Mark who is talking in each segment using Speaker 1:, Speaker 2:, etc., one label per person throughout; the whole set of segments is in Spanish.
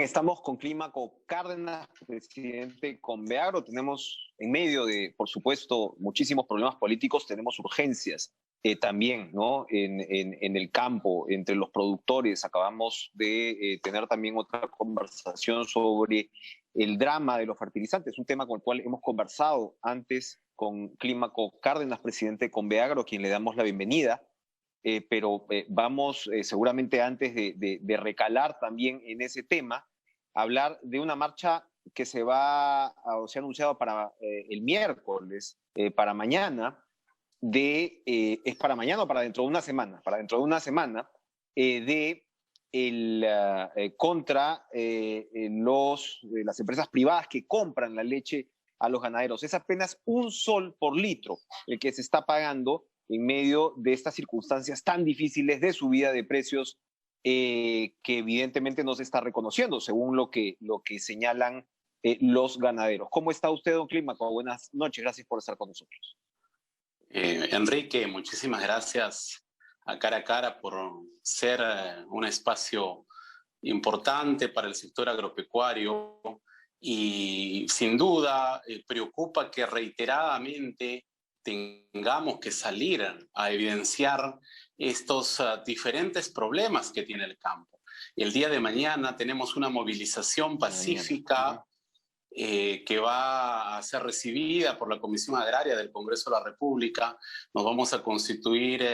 Speaker 1: Estamos con Clímaco Cárdenas, presidente de Conveagro. Tenemos en medio de, por supuesto, muchísimos problemas políticos, tenemos urgencias también, ¿no? En el campo, entre los productores. Acabamos de tener también otra conversación sobre el drama de los fertilizantes, un tema con el cual hemos conversado antes con Clímaco Cárdenas, presidente de Conveagro, a quien le damos la bienvenida. Pero vamos seguramente antes de recalar también en ese tema, hablar de una marcha que se ha anunciado para el miércoles, para mañana, ¿es para mañana o para dentro de una semana? Para dentro de una semana, contra las empresas privadas que compran la leche a los ganaderos. Es apenas $1 por litro el que se está pagando en medio de estas circunstancias tan difíciles de subida de precios que evidentemente no se está reconociendo, según lo que señalan los ganaderos. ¿Cómo está usted, don Clímaco? Buenas noches, gracias por estar con nosotros.
Speaker 2: Enrique, muchísimas gracias a Cara por ser un espacio importante para el sector agropecuario y sin duda preocupa que reiteradamente tengamos que salir a evidenciar estos diferentes problemas que tiene el campo. El día de mañana tenemos una movilización pacífica que va a ser recibida por la Comisión Agraria del Congreso de la República. Nos vamos a constituir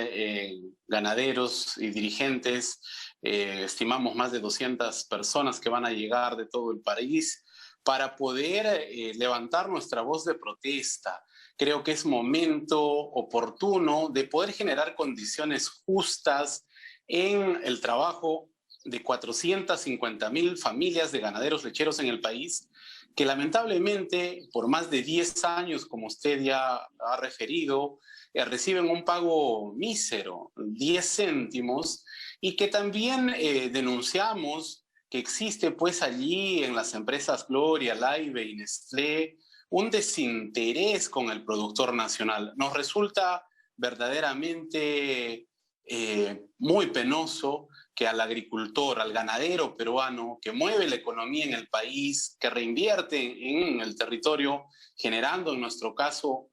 Speaker 2: ganaderos y dirigentes. Estimamos más de 200 personas que van a llegar de todo el país para poder levantar nuestra voz de protesta. Creo que es momento oportuno de poder generar condiciones justas en el trabajo de 450,000 familias de ganaderos lecheros en el país, que lamentablemente por más de 10 años, como usted ya ha referido, reciben un pago mísero, 10 céntimos, y que también denunciamos que existe pues allí en las empresas Gloria, Laibe y Nestlé un desinterés con el productor nacional. Nos resulta verdaderamente muy penoso que al agricultor, al ganadero peruano, que mueve la economía en el país, que reinvierte en el territorio, generando en nuestro caso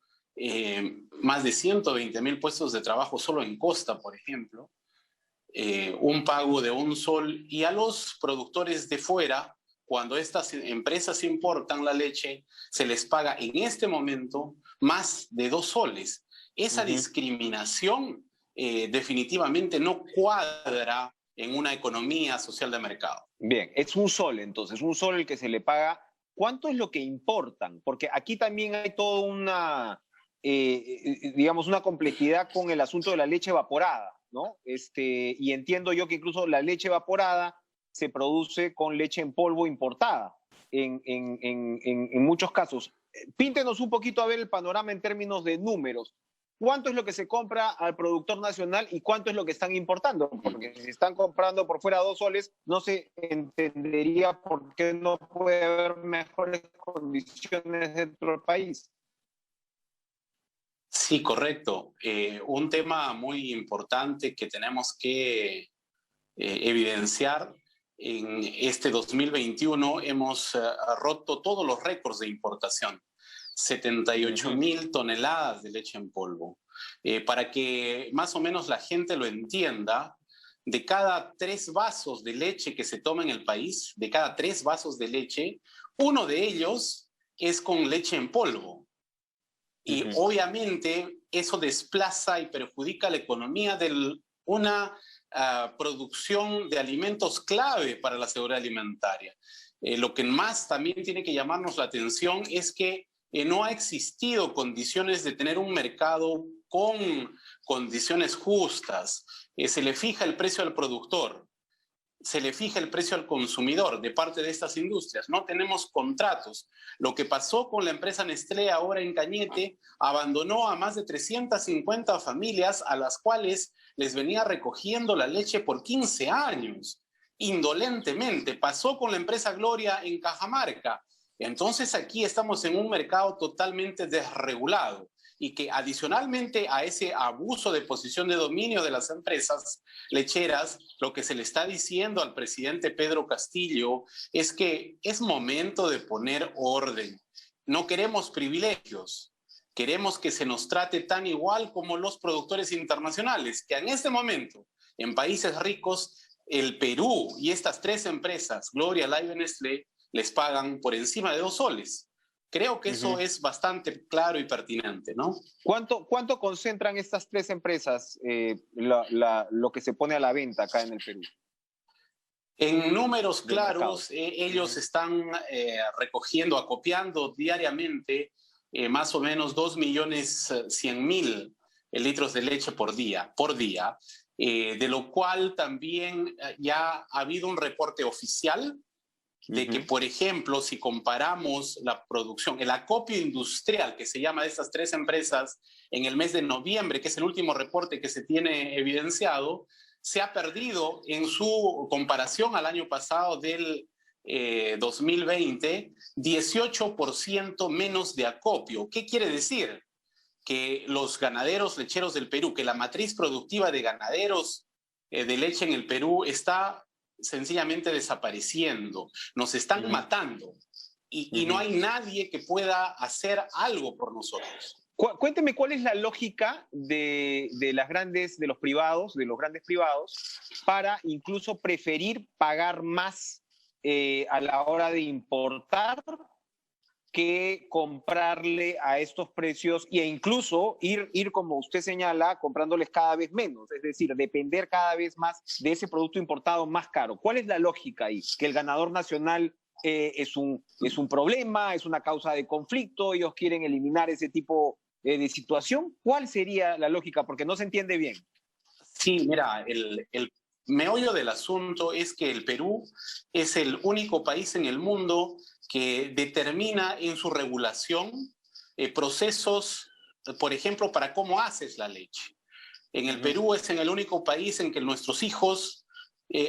Speaker 2: más de 120,000 puestos de trabajo solo en costa, por ejemplo, un pago de $1, y a los productores de fuera, cuando estas empresas importan la leche, se les paga en este momento más de $2. Esa discriminación definitivamente no cuadra en una economía social de mercado.
Speaker 1: Bien, es $1 entonces, $1 el que se le paga. ¿Cuánto es lo que importan? Porque aquí también hay toda una, digamos, una complejidad con el asunto de la leche evaporada, ¿no? Y entiendo yo que incluso la leche evaporada se produce con leche en polvo importada en muchos casos. Píntenos un poquito a ver el panorama en términos de números. ¿Cuánto es lo que se compra al productor nacional y cuánto es lo que están importando? Porque si están comprando por fuera $2, no se entendería por qué no puede haber mejores condiciones dentro del país.
Speaker 2: Sí, correcto. Un tema muy importante que tenemos que evidenciar: en este 2021 hemos roto todos los récords de importación. 78,000 toneladas de leche en polvo. Para que más o menos la gente lo entienda, de cada 3 vasos de leche que se toma en el país, de cada 3 vasos de leche, uno de ellos es con leche en polvo. Y obviamente eso desplaza y perjudica la economía de una producción de alimentos clave para la seguridad alimentaria. Lo que más también tiene que llamarnos la atención es que no ha existido condiciones de tener un mercado con condiciones justas. Se le fija el precio al productor, se le fija el precio al consumidor de parte de estas industrias. No tenemos contratos. Lo que pasó con la empresa Nestlé ahora en Cañete, abandonó a más de 350 familias a las cuales les venía recogiendo la leche por 15 años, indolentemente. Pasó con la empresa Gloria en Cajamarca. Entonces aquí estamos en un mercado totalmente desregulado y que adicionalmente a ese abuso de posición de dominio de las empresas lecheras, lo que se le está diciendo al presidente Pedro Castillo es que es momento de poner orden. No queremos privilegios. Queremos que se nos trate tan igual como los productores internacionales, que en este momento, en países ricos, el Perú y estas 3 empresas, Gloria, Live y Nestlé, les pagan por encima de 2 soles. Creo que eso es bastante claro y pertinente, ¿no?
Speaker 1: ¿Cuánto concentran estas 3 empresas lo que se pone a la venta acá en el Perú?
Speaker 2: En números claros, ellos están recogiendo, acopiando diariamente más o menos 2.100.000 litros de leche por día, de lo cual también ya ha habido un reporte oficial de que, por ejemplo, si comparamos la producción, el acopio industrial que se llama de estas 3 empresas en el mes de noviembre, que es el último reporte que se tiene evidenciado, se ha perdido en su comparación al año pasado del 2020, 18% menos de acopio. ¿Qué quiere decir? Que los ganaderos lecheros del Perú, que la matriz productiva de ganaderos de leche en el Perú está sencillamente desapareciendo, nos están matando y no hay nadie que pueda hacer algo por nosotros.
Speaker 1: Cuénteme cuál es la lógica de los grandes privados, para incluso preferir pagar más a la hora de importar que comprarle a estos precios e incluso ir, como usted señala, comprándoles cada vez menos, es decir, depender cada vez más de ese producto importado más caro. ¿Cuál es la lógica ahí? ¿Que el ganador nacional es un problema, es una causa de conflicto, ellos quieren eliminar ese tipo de situación? ¿Cuál sería la lógica? Porque no se entiende bien.
Speaker 2: Sí, mira, el meollo del asunto es que el Perú es el único país en el mundo que determina en su regulación procesos, por ejemplo, para cómo haces la leche. En el Perú es el único país en que nuestros hijos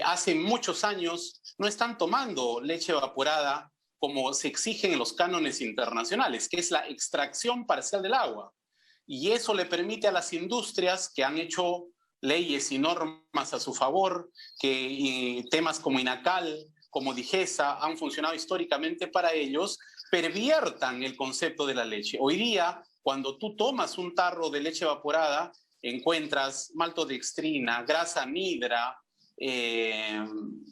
Speaker 2: hace muchos años no están tomando leche evaporada como se exigen en los cánones internacionales, que es la extracción parcial del agua. Y eso le permite a las industrias que han hecho leyes y normas a su favor, que temas como INACAL, como DIGESA, han funcionado históricamente para ellos, perviertan el concepto de la leche. Hoy día, cuando tú tomas un tarro de leche evaporada, encuentras maltodextrina, grasa anhidra,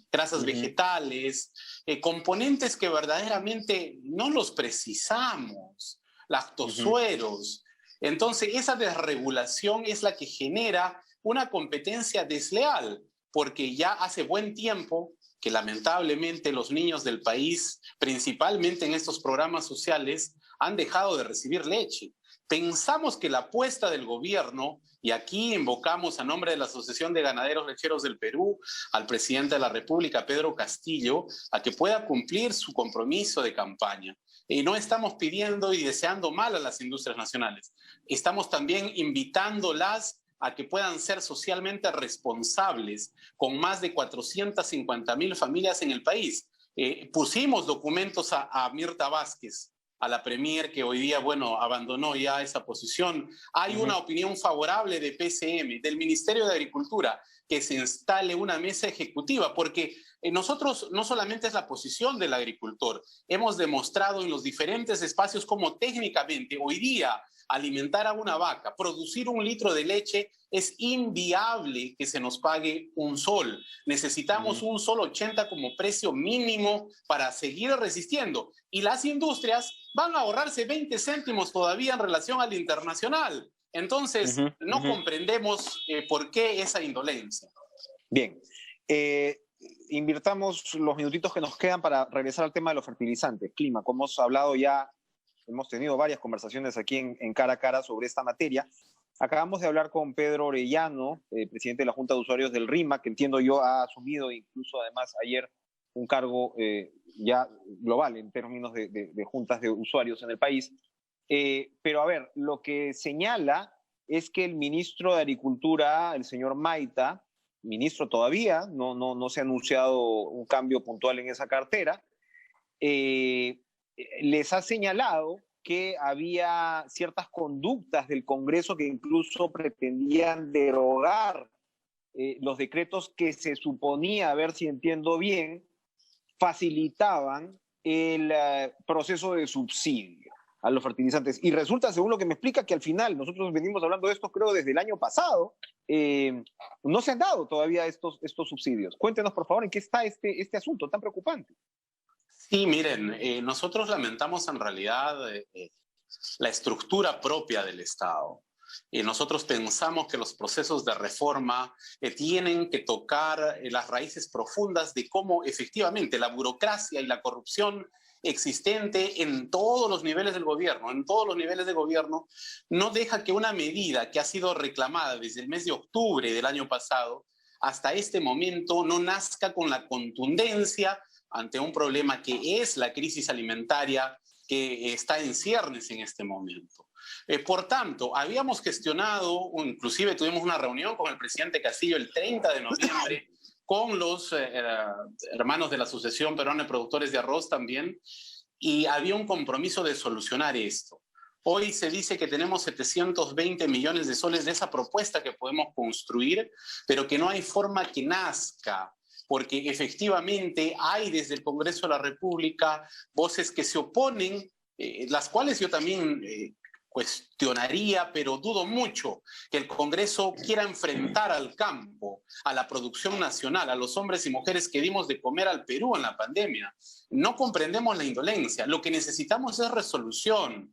Speaker 2: grasas vegetales, componentes que verdaderamente no los precisamos, lactosueros. Entonces, esa desregulación es la que genera una competencia desleal, porque ya hace buen tiempo que lamentablemente los niños del país, principalmente en estos programas sociales, han dejado de recibir leche. Pensamos que la apuesta del gobierno, y aquí invocamos a nombre de la Asociación de Ganaderos Lecheros del Perú al presidente de la República, Pedro Castillo, a que pueda cumplir su compromiso de campaña. Y no estamos pidiendo y deseando mal a las industrias nacionales. Estamos también invitándolas a que puedan ser socialmente responsables con más de 450.000 familias en el país. Pusimos documentos a Mirta Vázquez, a la premier, que hoy día, bueno, abandonó ya esa posición. Hay una opinión favorable de PCM, del Ministerio de Agricultura, que se instale una mesa ejecutiva, porque nosotros no solamente es la posición del agricultor, hemos demostrado en los diferentes espacios cómo técnicamente hoy día alimentar a una vaca, producir 1 litro de leche, es inviable que se nos pague 1 sol. Necesitamos 1 sol 80 como precio mínimo para seguir resistiendo. Y las industrias van a ahorrarse 20 céntimos todavía en relación al internacional. Entonces, no comprendemos por qué esa indolencia.
Speaker 1: Bien. Invirtamos los minutitos que nos quedan para regresar al tema de los fertilizantes. Clima, como hemos hablado ya, hemos tenido varias conversaciones aquí en Cara a Cara sobre esta materia. Acabamos de hablar con Pedro Orellano, presidente de la Junta de Usuarios del RIMA, que entiendo yo ha asumido incluso además ayer un cargo ya global en términos de juntas de usuarios en el país. Pero a ver, lo que señala es que el ministro de Agricultura, el señor Maita, ministro todavía, no se ha anunciado un cambio puntual en esa cartera, les ha señalado que había ciertas conductas del Congreso que incluso pretendían derogar los decretos que se suponía, a ver si entiendo bien, facilitaban el proceso de subsidio a los fertilizantes. Y resulta, según lo que me explica, que al final, nosotros venimos hablando de esto creo desde el año pasado, no se han dado todavía estos subsidios. Cuéntenos, por favor, en qué está este asunto tan preocupante.
Speaker 2: Sí, miren, nosotros lamentamos en realidad la estructura propia del Estado. Nosotros pensamos que los procesos de reforma tienen que tocar las raíces profundas de cómo efectivamente la burocracia y la corrupción existente en todos los niveles del gobierno, no deja que una medida que ha sido reclamada desde el mes de octubre del año pasado hasta este momento no nazca con la contundencia ante un problema que es la crisis alimentaria que está en ciernes en este momento. Por tanto, habíamos gestionado, inclusive tuvimos una reunión con el presidente Castillo el 30 de noviembre, con los hermanos de la Asociación Peruana de Productores de Arroz también, y había un compromiso de solucionar esto. Hoy se dice que tenemos 720 millones de soles de esa propuesta que podemos construir, pero que no hay forma que nazca, porque efectivamente hay desde el Congreso de la República voces que se oponen, las cuales yo también cuestionaría, pero dudo mucho que el Congreso quiera enfrentar al campo, a la producción nacional, a los hombres y mujeres que dimos de comer al Perú en la pandemia. No comprendemos la indolencia. Lo que necesitamos es resolución.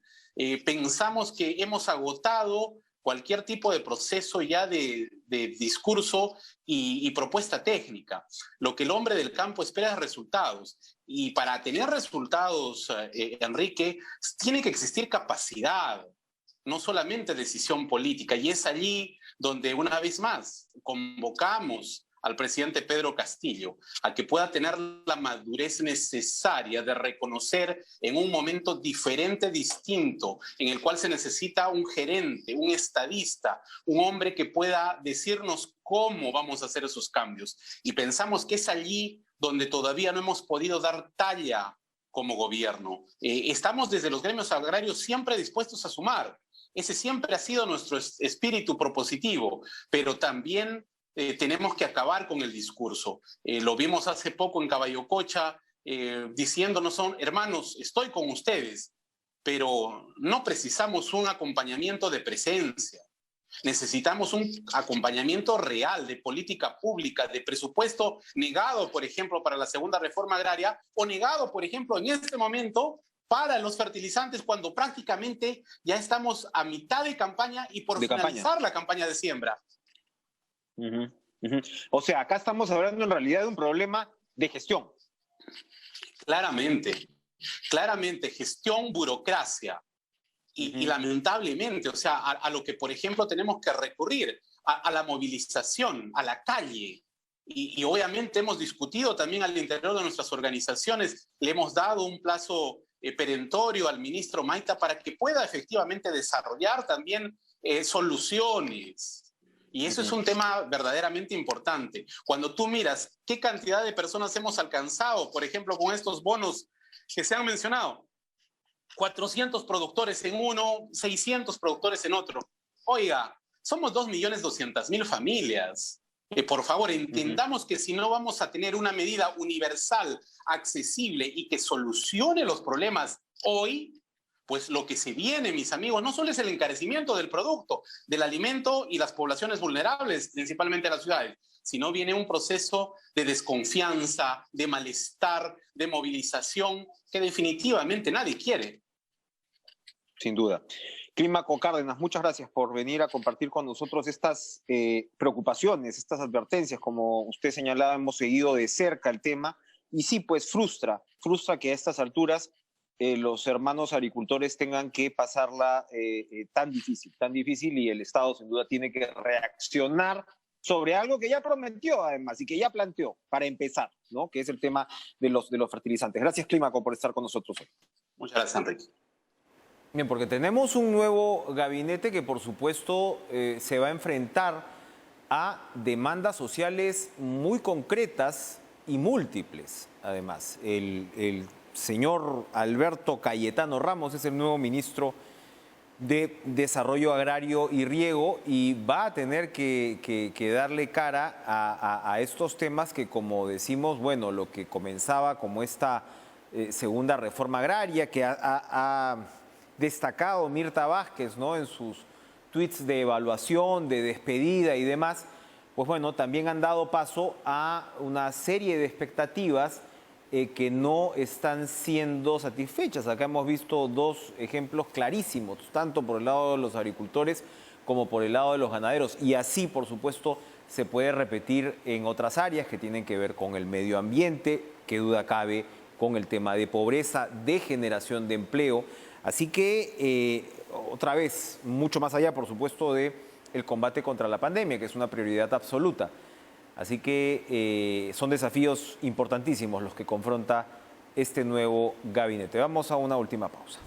Speaker 2: Pensamos que hemos agotado cualquier tipo de proceso ya de discurso y propuesta técnica. Lo que el hombre del campo espera es resultados. Y para tener resultados, Enrique, tiene que existir capacidad, no solamente decisión política. Y es allí donde, una vez más, convocamos al presidente Pedro Castillo a que pueda tener la madurez necesaria de reconocer en un momento diferente, distinto, en el cual se necesita un gerente, un estadista, un hombre que pueda decirnos cómo vamos a hacer esos cambios. Y pensamos que es allí donde todavía no hemos podido dar talla como gobierno. Estamos desde los gremios agrarios siempre dispuestos a sumar. Ese siempre ha sido nuestro espíritu propositivo, pero también tenemos que acabar con el discurso. Lo vimos hace poco en Caballococha, diciéndonos, hermanos, estoy con ustedes, pero no precisamos un acompañamiento de presencia. Necesitamos un acompañamiento real de política pública, de presupuesto negado, por ejemplo, para la segunda reforma agraria, o negado, por ejemplo, en este momento para los fertilizantes, cuando prácticamente ya estamos a mitad de campaña y por finalizar la campaña de siembra.
Speaker 1: O sea, acá estamos hablando en realidad de un problema de gestión.
Speaker 2: Claramente, gestión, burocracia. Y lamentablemente, o sea, a lo que, por ejemplo, tenemos que recurrir, a la movilización, a la calle. Y obviamente hemos discutido también al interior de nuestras organizaciones, le hemos dado un plazo perentorio al ministro Maita para que pueda efectivamente desarrollar también soluciones. Y eso es un tema verdaderamente importante. Cuando tú miras qué cantidad de personas hemos alcanzado, por ejemplo, con estos bonos que se han mencionado, 400 productores en uno, 600 productores en otro. Oiga, somos 2.200.000 familias. Por favor, entendamos que si no vamos a tener una medida universal, accesible y que solucione los problemas hoy, pues lo que se viene, mis amigos, no solo es el encarecimiento del producto, del alimento y las poblaciones vulnerables, principalmente las ciudades, sino viene un proceso de desconfianza, de malestar, de movilización, que definitivamente nadie quiere.
Speaker 1: Sin duda. Clímaco Cárdenas, muchas gracias por venir a compartir con nosotros estas preocupaciones, estas advertencias. Como usted señalaba, hemos seguido de cerca el tema y sí, pues frustra que a estas alturas los hermanos agricultores tengan que pasarla tan difícil, y el Estado sin duda tiene que reaccionar sobre algo que ya prometió además y que ya planteó para empezar, ¿no? Que es el tema de los fertilizantes. Gracias, Clímaco, por estar con nosotros hoy.
Speaker 2: Muchas gracias, Enrique.
Speaker 3: Bien, porque tenemos un nuevo gabinete que por supuesto se va a enfrentar a demandas sociales muy concretas y múltiples. Además, el señor Alberto Cayetano Ramos es el nuevo ministro de Desarrollo Agrario y Riego y va a tener que darle cara a estos temas que, como decimos, bueno, lo que comenzaba como esta segunda reforma agraria que ha destacado Mirta Vázquez, ¿no?, en sus tweets de evaluación, de despedida y demás, pues bueno, también han dado paso a una serie de expectativas que no están siendo satisfechas. Acá hemos visto dos ejemplos clarísimos, tanto por el lado de los agricultores como por el lado de los ganaderos. Y así, por supuesto, se puede repetir en otras áreas que tienen que ver con el medio ambiente, qué duda cabe, con el tema de pobreza, de generación de empleo. Así que, otra vez, mucho más allá, por supuesto, del combate contra la pandemia, que es una prioridad absoluta. Así que son desafíos importantísimos los que confronta este nuevo gabinete. Vamos a una última pausa.